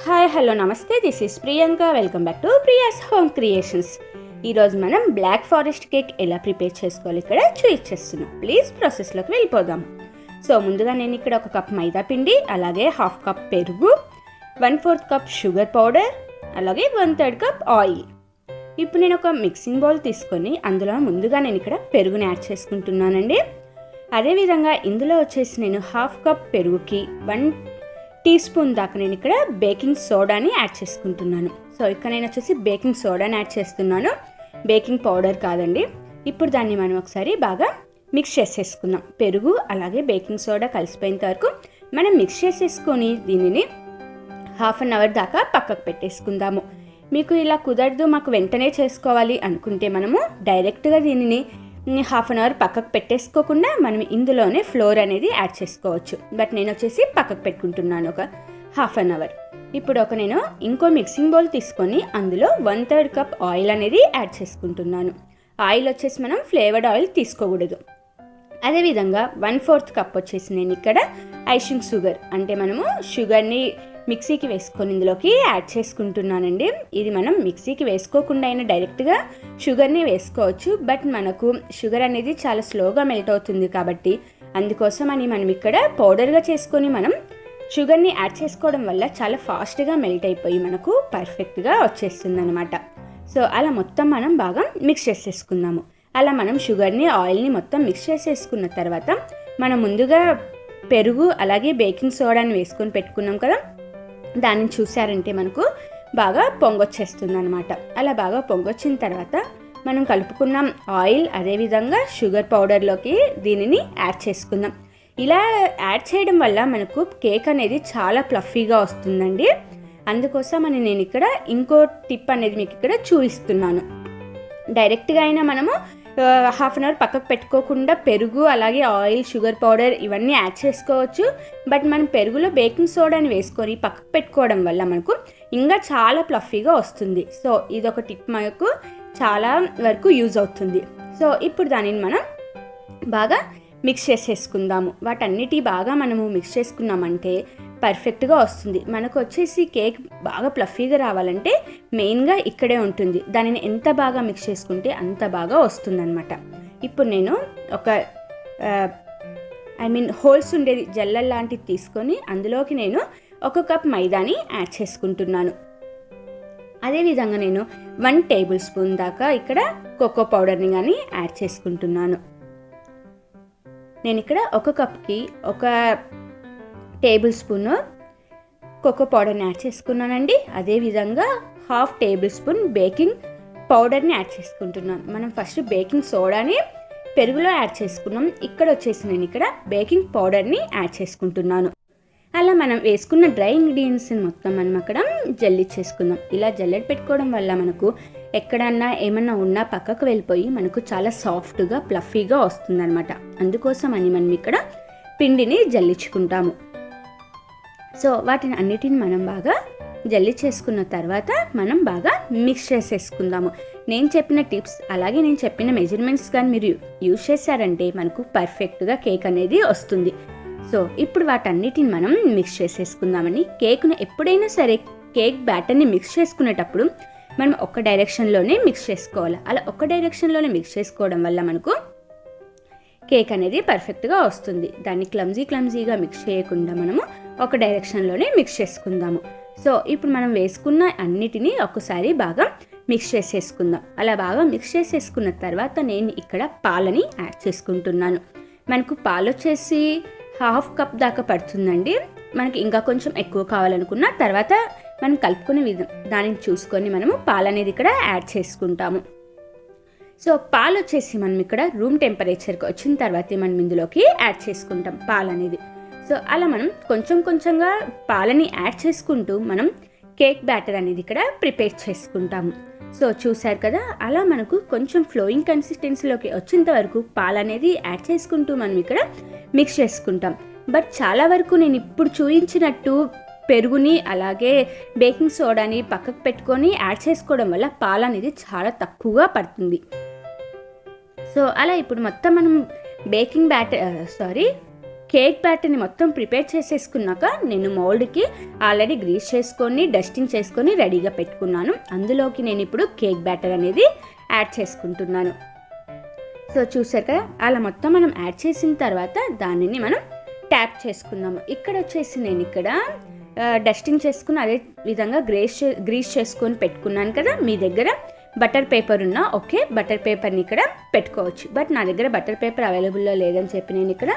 Hi hello నమస్తే, this is Priyanka. Welcome back to Priya's home creations. ఈరోజు మనం బ్లాక్ ఫారెస్ట్ కేక్ ఎలా ప్రిపేర్ చేసుకోవాలి ఇక్కడ చూపించేస్తున్నాం. ప్లీజ్ ప్రాసెస్లోకి వెళ్ళిపోదాం. సో ముందుగా నేను ఇక్కడ 1 కప్ మైదా పిండి, అలాగే 1/2 కప్ పెరుగు, 1/4 కప్ షుగర్ పౌడర్, అలాగే 1/3 కప్ ఆయిల్. ఇప్పుడు నేను ఒక మిక్సింగ్ బౌల్ తీసుకొని అందులో ముందుగా నేను ఇక్కడ పెరుగుని యాడ్ చేసుకుంటున్నానండి. అదేవిధంగా ఇందులో వచ్చేసి నేను 1/2 కప్ పెరుగుకి 1 టీ స్పూన్ దాకా నేను ఇక్కడ బేకింగ్ సోడాని యాడ్ చేసుకుంటున్నాను. సో ఇక్కడ నేను వచ్చేసి బేకింగ్ సోడాని యాడ్ చేస్తున్నాను, బేకింగ్ పౌడర్ కాదండి. ఇప్పుడు దాన్ని మనం ఒకసారి బాగా మిక్స్ చేసేసుకుందాం. పెరుగు అలాగే బేకింగ్ సోడా కలిసిపోయేంత వరకు మనం మిక్స్ చేసేసుకొని దీనిని 1/2 అవర్ దాకా పక్కకు పెట్టేసుకుందాము. మీకు ఇలా కుదరదు, మాకు వెంటనే చేసుకోవాలి అనుకుంటే మనము డైరెక్ట్గా దీనిని 1/2 అవర్ పక్కకు పెట్టేసుకోకుండా మనం ఇందులోనే ఫ్లోర్ అనేది యాడ్ చేసుకోవచ్చు. బట్ నేను వచ్చేసి పక్కకు పెట్టుకుంటున్నాను ఒక 1/2 అవర్. ఇప్పుడు నేను ఇంకో మిక్సింగ్ బౌల్ తీసుకొని అందులో 1/3 కప్ ఆయిల్ అనేది యాడ్ చేసుకుంటున్నాను. ఆయిల్ వచ్చేసి మనం ఫ్లేవర్డ్ ఆయిల్ తీసుకోకూడదు. అదేవిధంగా 1/4 కప్ వచ్చేసి నేను ఇక్కడ ఐషింగ్ షుగర్, అంటే మనము షుగర్ని మిక్సీకి వేసుకొని ఇందులోకి యాడ్ చేసుకుంటున్నానండి. ఇది మనం మిక్సీకి వేసుకోకుండా అయినా డైరెక్ట్గా షుగర్ని వేసుకోవచ్చు. బట్ మనకు షుగర్ అనేది చాలా స్లోగా మెల్ట్ అవుతుంది కాబట్టి అందుకోసం అని మనం ఇక్కడ పౌడర్గా చేసుకొని మనం షుగర్ని యాడ్ చేసుకోవడం వల్ల చాలా ఫాస్ట్గా మెల్ట్ అయిపోయి మనకు పర్ఫెక్ట్గా వచ్చేస్తుంది అనమాట. సో అలా మొత్తం మనం బాగా మిక్స్ చేసేసుకుందాము. అలా మనం షుగర్ని ఆయిల్ని మొత్తం మిక్స్ చేసేసుకున్న తర్వాత మనం ముందుగా పెరుగు అలాగే బేకింగ్ సోడాని వేసుకొని పెట్టుకున్నాం కదా, దాన్ని చూసారంటే మనకు బాగా పొంగొచ్చేస్తుంది అనమాట. అలా బాగా పొంగొచ్చిన తర్వాత మనం కలుపుకున్న ఆయిల్ అదేవిధంగా షుగర్ పౌడర్లోకి దీనిని యాడ్ చేసుకుందాం. ఇలా యాడ్ చేయడం వల్ల మనకు కేక్ అనేది చాలా ఫ్లఫీగా వస్తుందండి. అందుకోసం అని నేను ఇక్కడ ఇంకో టిప్ అనేది మీకు ఇక్కడ చూపిస్తున్నాను. డైరెక్ట్గా అయినా మనము 1/2 అవర్ పక్కకు పెట్టుకోకుండా పెరుగు అలాగే ఆయిల్ షుగర్ పౌడర్ ఇవన్నీ యాడ్ చేసుకోవచ్చు. బట్ మనం పెరుగులో బేకింగ్ సోడాని వేసుకొని పక్కకు పెట్టుకోవడం వల్ల మనకు ఇంకా చాలా ఫ్లఫీగా వస్తుంది. సో ఇదొక టిప్ మనకు చాలా వరకు యూజ్ అవుతుంది. సో ఇప్పుడు దానిని మనం బాగా మిక్స్ చేసేసుకుందాము. వాటన్నిటి బాగా మనము మిక్స్ చేసుకున్నామంటే పర్ఫెక్ట్గా వస్తుంది. మనకు వచ్చేసి కేక్ బాగా ఫ్లఫీగా రావాలంటే మెయిన్గా ఇక్కడే ఉంటుంది. దానిని ఎంత బాగా మిక్స్ చేసుకుంటే అంత బాగా వస్తుందన్నమాట. ఇప్పుడు నేను ఒక హోల్స్ ఉండేది జల్లెడ లాంటిది తీసుకొని అందులోకి నేను 1 కప్ మైదాని యాడ్ చేసుకుంటున్నాను. అదేవిధంగా నేను 1 టేబుల్ స్పూన్ దాకా ఇక్కడ కోకో పౌడర్ని కానీ యాడ్ చేసుకుంటున్నాను. నేను ఇక్కడ 1 కప్కి 1 టేబుల్ స్పూన్ కోకో పౌడర్ని యాడ్ చేసుకున్నానండి. అదేవిధంగా 1/2 టేబుల్ స్పూన్ బేకింగ్ పౌడర్ని యాడ్ చేసుకుంటున్నాను. మనం ఫస్ట్ బేకింగ్ సోడాని పెరుగులో యాడ్ చేసుకున్నాం. ఇక్కడ వచ్చేసి నేను ఇక్కడ బేకింగ్ పౌడర్ని యాడ్ చేసుకుంటున్నాను. అలా మనం వేసుకున్న డ్రై ఇంగ్రీడియంట్స్ని మొత్తం మనం అక్కడ జల్లిచ్చేసుకుందాం. ఇలా జల్లెడ పెట్టుకోవడం వల్ల మనకు ఎక్కడన్నా ఏమన్నా ఉన్నా పక్కకు వెళ్ళిపోయి మనకు చాలా సాఫ్ట్గా ఫ్లఫీగా వస్తుందన్నమాట. అందుకోసం అని మనం ఇక్కడ పిండిని జల్లించుకుంటాము. సో వాటిని అన్నిటిని మనం బాగా జల్లి చేసుకున్న తర్వాత మనం బాగా మిక్స్ చేసేసుకుందాము. నేను చెప్పిన టిప్స్ అలాగే నేను చెప్పిన మెజర్మెంట్స్ కానీ మీరు యూజ్ చేశారంటే మనకు పర్ఫెక్ట్గా కేక్ అనేది వస్తుంది. సో ఇప్పుడు వాటన్నిటిని మనం మిక్స్ చేసేసుకుందామని. కేక్ను ఎప్పుడైనా సరే కేక్ బ్యాటర్ని మిక్స్ చేసుకునేటప్పుడు మనం ఒక డైరెక్షన్లోనే మిక్స్ చేసుకోవాలి. అలా ఒక డైరెక్షన్లోనే మిక్స్ చేసుకోవడం వల్ల మనకు కేక్ అనేది పర్ఫెక్ట్గా వస్తుంది. దాన్ని క్లమ్జీగా మిక్స్ చేయకుండా మనము ఒక డైరెక్షన్లోనే మిక్స్ చేసుకుందాము. సో ఇప్పుడు మనం వేసుకున్న అన్నిటినీ ఒకసారి బాగా మిక్స్ చేసేసుకుందాం. అలా బాగా మిక్స్ చేసేసుకున్న తర్వాత నేను ఇక్కడ పాలని యాడ్ చేసుకుంటున్నాను. మనకు పాలు వచ్చేసి 1/2 కప్ దాకా పడుతుందండి. మనకి ఇంకా కొంచెం ఎక్కువ కావాలనుకున్న తర్వాత మనం కలుపుకునే దానిని చూసుకొని మనము పాలు అనేది ఇక్కడ యాడ్ చేసుకుంటాము. సో పాలు వచ్చేసి మనం ఇక్కడ రూమ్ టెంపరేచర్కి వచ్చిన తర్వాత మనం ఇందులోకి యాడ్ చేసుకుంటాం పాలు అనేది. సో అలా మనం కొంచెంగా పాలని యాడ్ చేసుకుంటూ మనం కేక్ బ్యాటర్ అనేది ఇక్కడ ప్రిపేర్ చేసుకుంటాము. సో చూసారు కదా, అలా మనకు కొంచెం ఫ్లోయింగ్ కన్సిస్టెన్సీలోకి వచ్చేంత వరకు పాలు అనేది యాడ్ చేసుకుంటూ మనం ఇక్కడ మిక్స్ చేసుకుంటాం. బట్ చాలా వరకు నేను ఇప్పుడు చూపించినట్టు పెరుగుని అలాగే బేకింగ్ సోడాని పక్కకు పెట్టుకొని యాడ్ చేసుకోవడం వల్ల పాలు అనేది చాలా తక్కువగా పడుతుంది. సో అలా ఇప్పుడు మొత్తం మనం కేక్ బ్యాటర్ని మొత్తం ప్రిపేర్ చేసేసుకున్నాక నేను మౌల్డ్కి ఆల్రెడీ గ్రీస్ చేసుకొని డస్టింగ్ చేసుకొని రెడీగా పెట్టుకున్నాను. అందులోకి నేను ఇప్పుడు కేక్ బ్యాటర్ అనేది యాడ్ చేసుకుంటున్నాను. సో చూసారు కదా, అలా మొత్తం మనం యాడ్ చేసిన తర్వాత దానిని మనం ట్యాప్ చేసుకుందాము. ఇక్కడ వచ్చేసి నేను ఇక్కడ డస్టింగ్ చేసుకుని అదే విధంగా గ్రీస్ చేసుకొని పెట్టుకున్నాను కదా. మీ దగ్గర బటర్ పేపర్ ఉన్నా ఓకే, బటర్ పేపర్ని ఇక్కడ పెట్టుకోవచ్చు. బట్ నా దగ్గర బటర్ పేపర్ అవైలబుల్లో లేదని చెప్పి నేను ఇక్కడ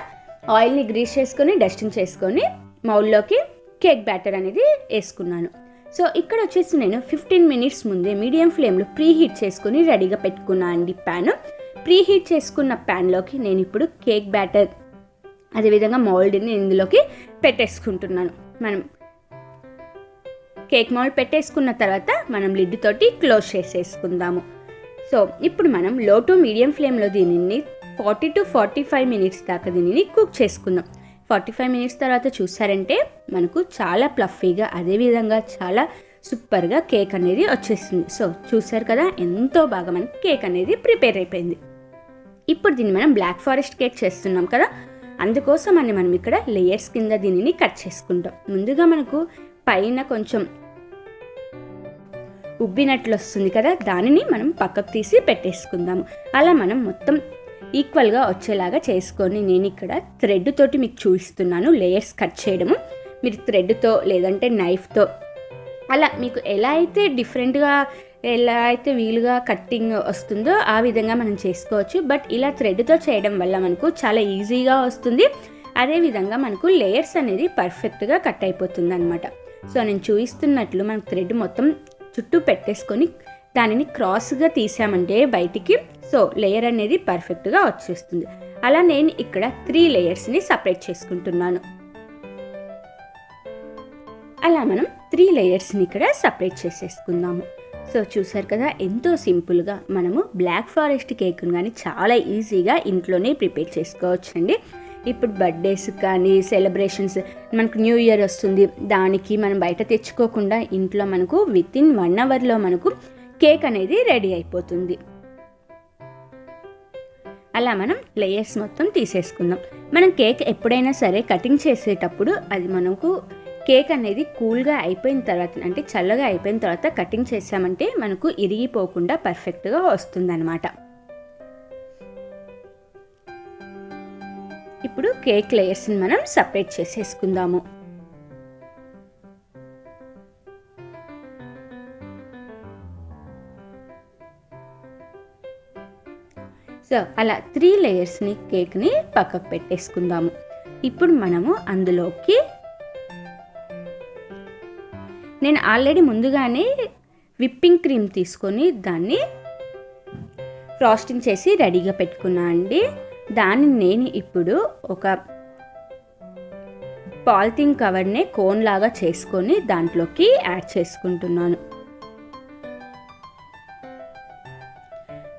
ఆయిల్ని గ్రీస్ చేసుకొని డస్టింగ్ చేసుకొని మౌల్లోకి కేక్ బ్యాటర్ అనేది వేసుకున్నాను. సో ఇక్కడ వచ్చేసి నేను 15 మినిట్స్ ముందే మీడియం ఫ్లేమ్లో ప్రీ హీట్ చేసుకొని రెడీగా పెట్టుకున్నాను అండి ప్యాన్. ప్రీ హీట్ చేసుకున్న ప్యాన్లోకి నేను ఇప్పుడు కేక్ బ్యాటర్ అదేవిధంగా మౌల్డ్ని ఇందులోకి పెట్టేసుకుంటున్నాను. మనం కేక్ మౌల్డ్ పెట్టేసుకున్న తర్వాత మనం లిడ్ తోటి క్లోజ్ చేసేసుకుందాము. సో ఇప్పుడు మనం లో టు మీడియం ఫ్లేమ్లో దీనిని 40 to 45 మినిట్స్ దాకా దీనిని కుక్ చేసుకుందాం. 45 మినిట్స్ తర్వాత చూసారంటే మనకు చాలా ప్లఫీగా అదేవిధంగా చాలా సూపర్గా కేక్ అనేది వచ్చేస్తుంది. సో చూసారు కదా, ఎంతో బాగా మనకి కేక్ అనేది ప్రిపేర్ అయిపోయింది. ఇప్పుడు దీన్ని మనం బ్లాక్ ఫారెస్ట్ కేక్ చేస్తున్నాం కదా, అందుకోసం అని మనం ఇక్కడ లేయర్స్ కింద దీనిని కట్ చేసుకుంటాం. ముందుగా మనకు పైన కొంచెం ఉబ్బినట్లు వస్తుంది కదా, దానిని మనం పక్కకు తీసి పెట్టేసుకుందాము. అలా మనం మొత్తం ఈక్వల్గా వచ్చేలాగా చేసుకొని నేను ఇక్కడ థ్రెడ్ తోటి మీకు చూపిస్తున్నాను లేయర్స్ కట్ చేయడము. మీరు థ్రెడ్తో లేదంటే నైఫ్తో అలా మీకు ఎలా అయితే డిఫరెంట్గా ఎలా అయితే వీలుగా కట్టింగ్ వస్తుందో ఆ విధంగా మనం చేసుకోవచ్చు. బట్ ఇలా థ్రెడ్తో చేయడం వల్ల మనకు చాలా ఈజీగా వస్తుంది, అదేవిధంగా మనకు లేయర్స్ అనేది పర్ఫెక్ట్గా కట్ అయిపోతుంది అనమాట. సో నేను చూపిస్తున్నట్లు మనం థ్రెడ్ మొత్తం చుట్టూ పెట్టేసుకొని దానిని క్రాస్గా తీసామంటే బయటికి, సో లేయర్ అనేది పర్ఫెక్ట్గా వచ్చేస్తుంది. అలా నేను ఇక్కడ 3 లేయర్స్ని సపరేట్ చేసుకుంటున్నాను. అలా మనం 3 లేయర్స్ని ఇక్కడ సపరేట్ చేసేసుకుందాము. సో చూసారు కదా, ఎంతో సింపుల్గా మనము బ్లాక్ ఫారెస్ట్ కేక్ను కానీ చాలా ఈజీగా ఇంట్లోనే ప్రిపేర్ చేసుకోవచ్చండి. ఇప్పుడు బర్త్డేస్ కానీ సెలబ్రేషన్స్, మనకు న్యూ ఇయర్ వస్తుంది, దానికి మనం బయట తెచ్చుకోకుండా ఇంట్లో మనకు వితిన్ 1 అవర్లో మనకు కేక్ అనేది రెడీ అయిపోతుంది. అలా మనం లేయర్స్ మొత్తం తీసేసుకుందాం. మనం కేక్ ఎప్పుడైనా సరే కటింగ్ చేసేటప్పుడు అది మనకు కేక్ అనేది కూల్గా అయిపోయిన తర్వాత అంటే చల్లగా అయిపోయిన తర్వాత కటింగ్ చేసామంటే మనకు ఇరిగిపోకుండా పర్ఫెక్ట్గా వస్తుందన్నమాట. ఇప్పుడు కేక్ లేయర్స్ని మనం సపరేట్ చేసేసుకుందాము. సో అలా 3 లేయర్స్ని కేక్ని పక్కకు పెట్టేసుకుందాము. ఇప్పుడు మనము అందులోకి నేను ఆల్రెడీ ముందుగానే విప్పింగ్ క్రీమ్ తీసుకొని దాన్ని ఫ్రాస్టింగ్ చేసి రెడీగా పెట్టుకున్నాను అండి. దాన్ని నేను ఇప్పుడు ఒక పాలిథిన్ కవర్నే కోన్ లాగా చేసుకొని దాంట్లోకి యాడ్ చేసుకుంటున్నాను.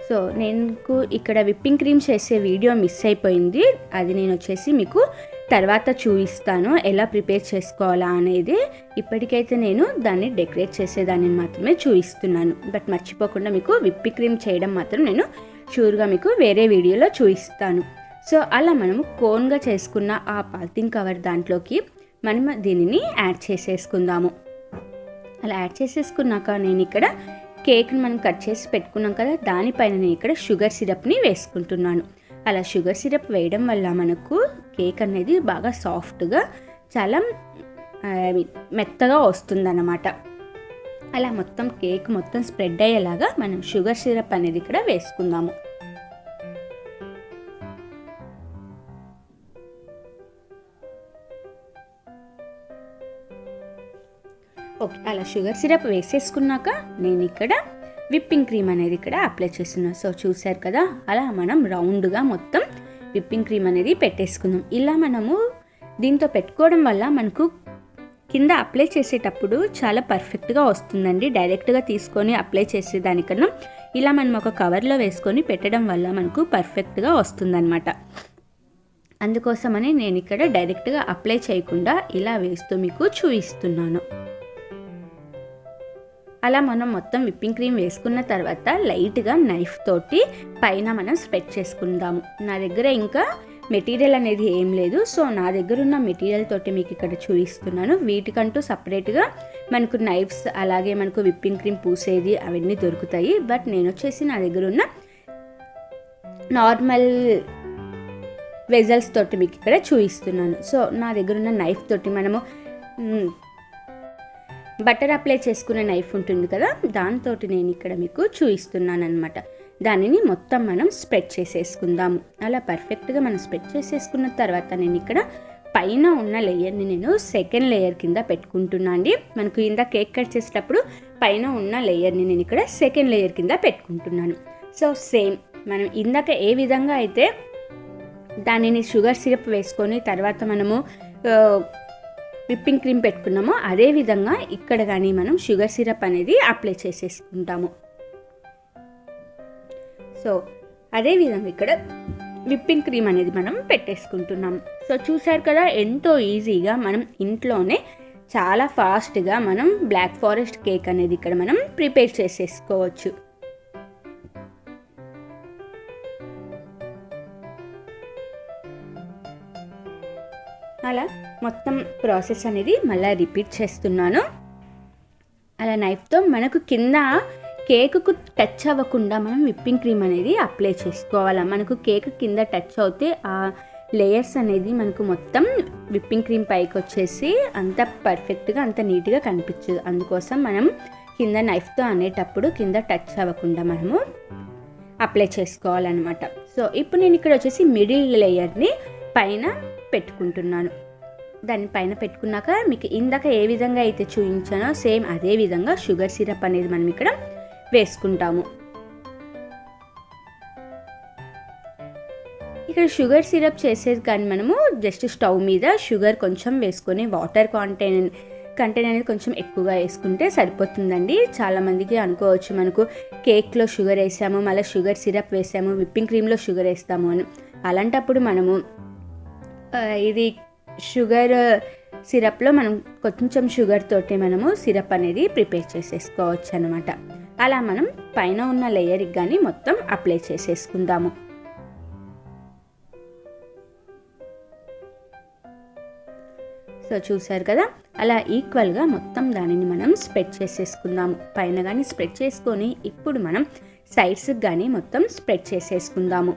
సో నేను ఇక్కడ విప్పింగ్ క్రీమ్ చేసే వీడియో మిస్ అయిపోయింది, అది నేను వచ్చేసి మీకు తర్వాత చూపిస్తాను ఎలా ప్రిపేర్ చేసుకోవాలా అనేది. ఇప్పటికైతే నేను దాన్ని డెకరేట్ చేసేదాన్ని మాత్రమే చూపిస్తున్నాను. బట్ మర్చిపోకుండా మీకు విప్పింగ్ క్రీమ్ చేయడం మాత్రం నేను షూర్గా మీకు వేరే వీడియోలో చూపిస్తాను. సో అలా మనము కోన్గా చేసుకున్న ఆ పాలిథిన్ కవర్ దాంట్లోకి మనం దీనిని యాడ్ చేసేసుకుందాము. అలా యాడ్ చేసేసుకున్నాక నేను ఇక్కడ కేక్ని మనం కట్ చేసి పెట్టుకున్నాం కదా, దానిపైన నేను ఇక్కడ షుగర్ సిరప్ని వేసుకుంటున్నాను. అలా షుగర్ సిరప్ వేయడం వల్ల మనకు కేక్ అనేది బాగా సాఫ్ట్గా చాలా మెత్తగా వస్తుందన్నమాట. అలా మొత్తం కేక్ మొత్తం స్ప్రెడ్ అయ్యేలాగా మనం షుగర్ సిరప్ అనేది ఇక్కడ వేసుకుందాము. ఓకే, అలా షుగర్ సిరప్ వేసేసుకున్నాక నేను ఇక్కడ విప్పింగ్ క్రీమ్ అనేది ఇక్కడ అప్లై చేస్తున్నాను. సో చూసారు కదా, అలా మనం రౌండ్గా మొత్తం విప్పింగ్ క్రీమ్ అనేది పెట్టేసుకుందాం. ఇలా మనము దీంతో పెట్టుకోవడం వల్ల మనకు కింద అప్లై చేసేటప్పుడు చాలా పర్ఫెక్ట్గా వస్తుందండి. డైరెక్ట్గా తీసుకొని అప్లై చేసేదానికన్నా ఇలా మనం ఒక కవర్లో వేసుకొని పెట్టడం వల్ల మనకు పర్ఫెక్ట్గా వస్తుందన్నమాట. అందుకోసమని నేను ఇక్కడ డైరెక్ట్గా అప్లై చేయకుండా ఇలా వేస్తూ మీకు చూపిస్తున్నాను. అలా మనం మొత్తం విప్పింగ్ క్రీమ్ వేసుకున్న తర్వాత లైట్గా నైఫ్ తోటి పైన మనం స్ప్రెడ్ చేసుకుందాము. నా దగ్గర ఇంకా మెటీరియల్ అనేది ఏం లేదు. సో నా దగ్గర ఉన్న మెటీరియల్ తోటి మీకు ఇక్కడ చూపిస్తున్నాను. వీటికంటూ సపరేట్గా మనకు నైఫ్స్ అలాగే మనకు విప్పింగ్ క్రీమ్ పూసేది అవన్నీ దొరుకుతాయి. బట్ నేను వచ్చేసి నా దగ్గర ఉన్న నార్మల్ వెజల్స్ తోటి మీకు ఇక్కడ చూపిస్తున్నాను. సో నా దగ్గర ఉన్న నైఫ్ తోటి మనము బటర్ అప్లై చేసుకునే నైఫ్ ఉంటుంది కదా, దాంతో నేను ఇక్కడ మీకు చూపిస్తున్నాను అనమాట. దానిని మొత్తం మనం స్ప్రెడ్ చేసేసుకుందాము. అలా పర్ఫెక్ట్గా మనం స్ప్రెడ్ చేసేసుకున్న తర్వాత నేను ఇక్కడ పైన ఉన్న లేయర్ని నేను సెకండ్ లేయర్ కింద పెట్టుకుంటున్నా అండి. మనకు ఇందా కేక్ కట్ చేసేటప్పుడు పైన ఉన్న లేయర్ని నేను ఇక్కడ సెకండ్ లేయర్ కింద పెట్టుకుంటున్నాను. సో సేమ్ మనం ఇందాక ఏ విధంగా అయితే దానిని షుగర్ సిరప్ వేసుకొని తర్వాత మనము విప్పింగ్ క్రీమ్ పెట్టుకున్నామో అదే విధంగా ఇక్కడ కానీ మనం షుగర్ సిరప్ అనేది అప్లై చేసేసుకుంటాము. సో అదే విధంగా ఇక్కడ విప్పింగ్ క్రీమ్ అనేది మనం పెట్టేసుకుంటున్నాం. సో చూసారు కదా, ఎంతో ఈజీగా మనం ఇంట్లోనే చాలా ఫాస్ట్గా మనం బ్లాక్ ఫారెస్ట్ కేక్ అనేది ఇక్కడ మనం ప్రిపేర్ చేసేసుకోవచ్చు. అలా మొత్తం ప్రాసెస్ అనేది మళ్ళీ రిపీట్ చేస్తున్నాను. అలా నైఫ్తో మనకు కింద కేకుకు టచ్ అవ్వకుండా మనం విప్పింగ్ క్రీమ్ అనేది అప్లై చేసుకోవాలి. మనకు కేక్ కింద టచ్ అవుతే ఆ లేయర్స్ అనేది మనకు మొత్తం విప్పింగ్ క్రీమ్ పైకి వచ్చేసి అంత పర్ఫెక్ట్గా అంత నీట్గా కనిపించదు. అందుకోసం మనం కింద నైఫ్తో అనేటప్పుడు కింద టచ్ అవ్వకుండా మనము అప్లై చేసుకోవాలన్నమాట. సో ఇప్పుడు నేను ఇక్కడ వచ్చేసి మిడిల్ లేయర్ని పైన పెట్టుకుంటున్నాను. దాన్ని పైన పెట్టుకున్నాక మీకు ఇందాక ఏ విధంగా అయితే చూపించానో సేమ్ అదే విధంగా షుగర్ సిరప్ అనేది మనం ఇక్కడ వేసుకుంటాము. ఇక్కడ షుగర్ సిరప్ చేసేది కానీ మనము జస్ట్ స్టవ్ మీద షుగర్ కొంచెం వేసుకొని వాటర్ కంటెంట్ అనేది కొంచెం ఎక్కువగా వేసుకుంటే సరిపోతుందండి. చాలామందికి అనుకోవచ్చు మనకు కేక్లో షుగర్ వేసాము, మళ్ళీ షుగర్ సిరప్ వేసాము, విప్పింగ్ క్రీమ్లో షుగర్ వేస్తాము అని. అలాంటప్పుడు మనము ఇది షుగర్ సిరప్లో మనం కొంచెం షుగర్ తోటి మనము సిరప్ అనేది ప్రిపేర్ చేసేసుకోవచ్చు అనమాట. అలా మనం పైన ఉన్న లేయర్కి కానీ మొత్తం అప్లై చేసేసుకుందాము. సో చూసారు కదా, అలా ఈక్వల్గా మొత్తం దానిని మనం స్ప్రెడ్ చేసేసుకుందాము. పైన కానీ స్ప్రెడ్ చేసుకొని ఇప్పుడు మనం సైడ్స్కి కానీ మొత్తం స్ప్రెడ్ చేసేసుకుందాము.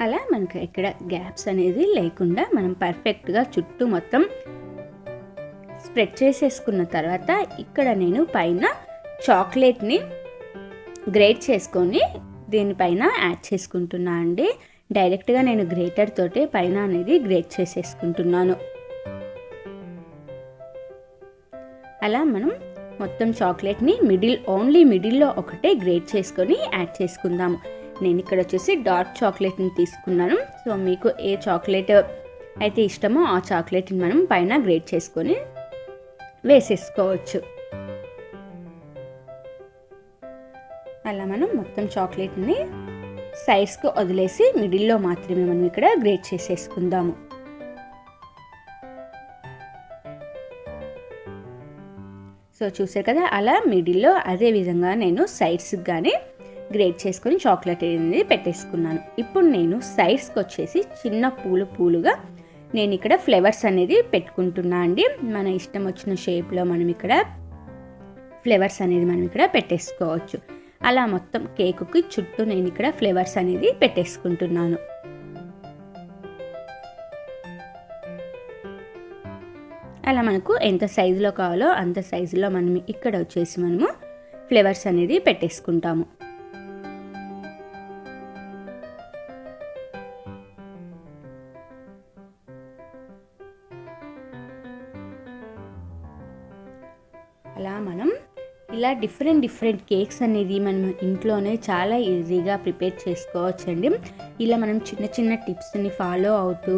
అలా మనకు ఇక్కడ గ్యాప్స్ అనేది లేకుండా మనం పర్ఫెక్ట్గా చుట్టూ మొత్తం స్ప్రెడ్ చేసేసుకున్న తర్వాత ఇక్కడ నేను పైన చాక్లెట్ని గ్రేట్ చేసుకొని దీనిపైన యాడ్ చేసుకుంటున్నా అండి. డైరెక్ట్గా నేను గ్రేటర్ తోటి పైన అనేది గ్రేట్ చేసేసుకుంటున్నాను. అలా మనం మొత్తం చాక్లెట్ని ఓన్లీ మిడిల్లో ఒకటే గ్రేట్ చేసుకొని యాడ్ చేసుకుందాము. నేను ఇక్కడ వచ్చేసి డార్క్ చాక్లెట్ని తీసుకున్నాను. సో మీకు ఏ చాక్లెట్ అయితే ఇష్టమో ఆ చాక్లెట్ని మనం పైన గ్రేట్ చేసుకొని వేసేసుకోవచ్చు. అలా మనం మొత్తం చాక్లెట్ని సైడ్స్కి వదిలేసి మిడిల్లో మాత్రమే మనం ఇక్కడ గ్రేట్ చేసేసుకుందాము. సో చూసారు కదా, అలా మిడిల్లో అదే విధంగా నేను సైడ్స్కి కానీ గ్రేట్ చేసుకొని చాక్లెట్ అనేది పెట్టేసుకున్నాను. ఇప్పుడు నేను సైడ్స్కి వచ్చేసి చిన్న పూలుగా నేను ఇక్కడ ఫ్లేవర్స్ అనేది పెట్టుకుంటున్నా అండి. మన ఇష్టం వచ్చిన షేప్లో మనం ఇక్కడ ఫ్లేవర్స్ అనేది మనం ఇక్కడ పెట్టేసుకోవచ్చు. అలా మొత్తం కేకుకి చుట్టూ నేను ఇక్కడ ఫ్లేవర్స్ అనేది పెట్టేసుకుంటున్నాను. అలా మనకు ఎంత సైజులో కావాలో అంత సైజులో మనం ఇక్కడ వచ్చేసి మనము ఫ్లేవర్స్ అనేది పెట్టేసుకుంటాము. అలా మనం ఇలా డిఫరెంట్ కేక్స్ అనేది మనం ఇంట్లోనే చాలా ఈజీగా ప్రిపేర్ చేసుకోవచ్చండి. ఇలా మనం చిన్న టిప్స్ని ఫాలో అవుతూ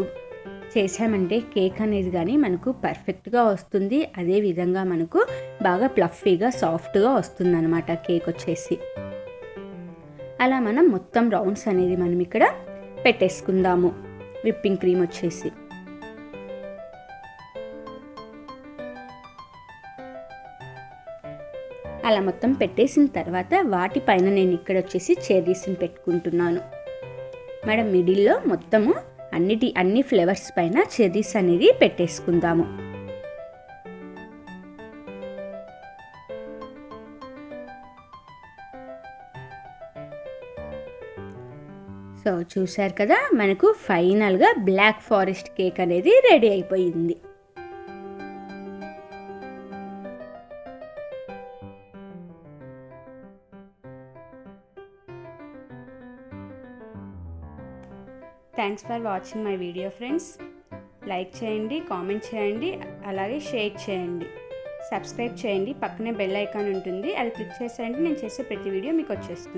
చేసామంటే కేక్ అనేది కానీ మనకు పర్ఫెక్ట్గా వస్తుంది. అదేవిధంగా మనకు బాగా ప్లఫీగా సాఫ్ట్గా వస్తుంది అనమాట కేక్ వచ్చేసి. అలా మనం మొత్తం రౌండ్స్ అనేది మనం ఇక్కడ పెట్టేసుకుందాము. విప్పింగ్ క్రీమ్ వచ్చేసి అలా మొత్తం పెట్టేసిన తర్వాత వాటిపైన నేను ఇక్కడ వచ్చేసి చెర్రీస్ని పెట్టుకుంటున్నాను. మనం మిడిల్లో మొత్తము అన్ని ఫ్లేవర్స్ పైన చెర్రీస్ అనేది పెట్టేసుకుందాము. సో చూసారు కదా, మనకు ఫైనల్గా బ్లాక్ ఫారెస్ట్ కేక్ అనేది రెడీ అయిపోయింది. Thanks for watching my video friends. Like చేయండి, కామెంట్ చేయండి, అలాగే షేర్ చేయండి, సబ్స్క్రైబ్ చేయండి. పక్కనే బెల్ ఐకాన్ ఉంటుంది, అది క్లిక్ చేసేయండి. నేను చేసే ప్రతి వీడియో మీకు వచ్చేస్తుంది.